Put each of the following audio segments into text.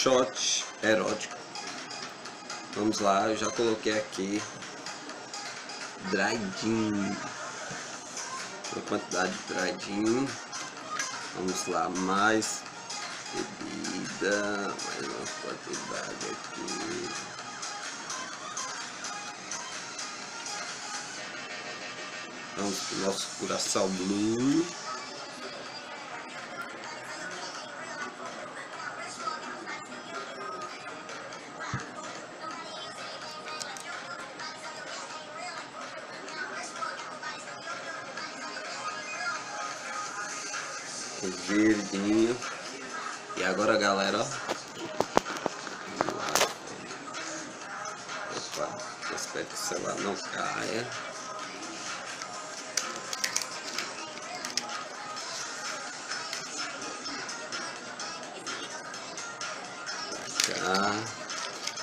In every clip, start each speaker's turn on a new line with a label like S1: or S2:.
S1: shot erótico. Vamos lá, eu já coloquei aqui Dry Gin, uma quantidade de Dry Gin. Vamos lá, mais bebida, mais uma quantidade aqui. Vamos para o nosso Curaçao Blue. Verdinho. E agora, galera, ó. Opa, espero que o celular não caia. Cá.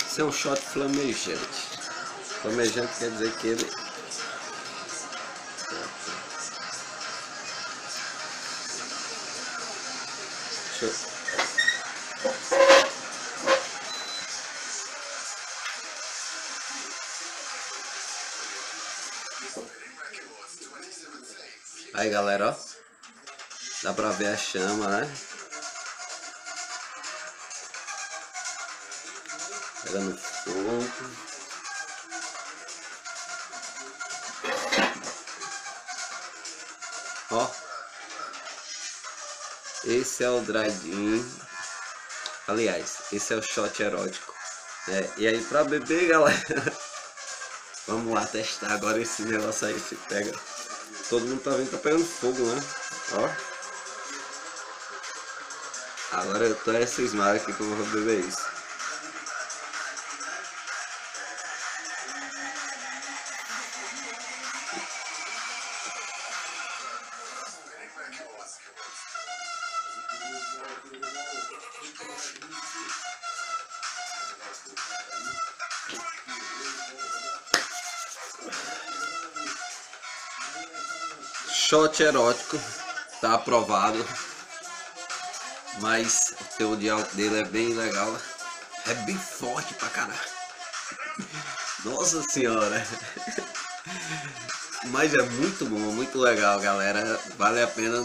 S1: Esse é um shot flamejante. Flamejante quer dizer que ele... Aí, galera, ó, dá pra ver a chama, né? Pegando fogo. Ó, esse é o Dry Gin. Aliás, esse é o shot erótico. E aí, pra beber, galera, vamos lá testar agora esse negócio aí, se pega. Todo mundo tá vendo que tá pegando fogo, né? Ó. Agora eu tô cismado aqui que eu vou beber isso. Shot erótico, tá aprovado, mas o teor de álcool dele é bem legal, é bem forte pra caralho, nossa senhora, mas é muito bom, muito legal, galera, vale a pena.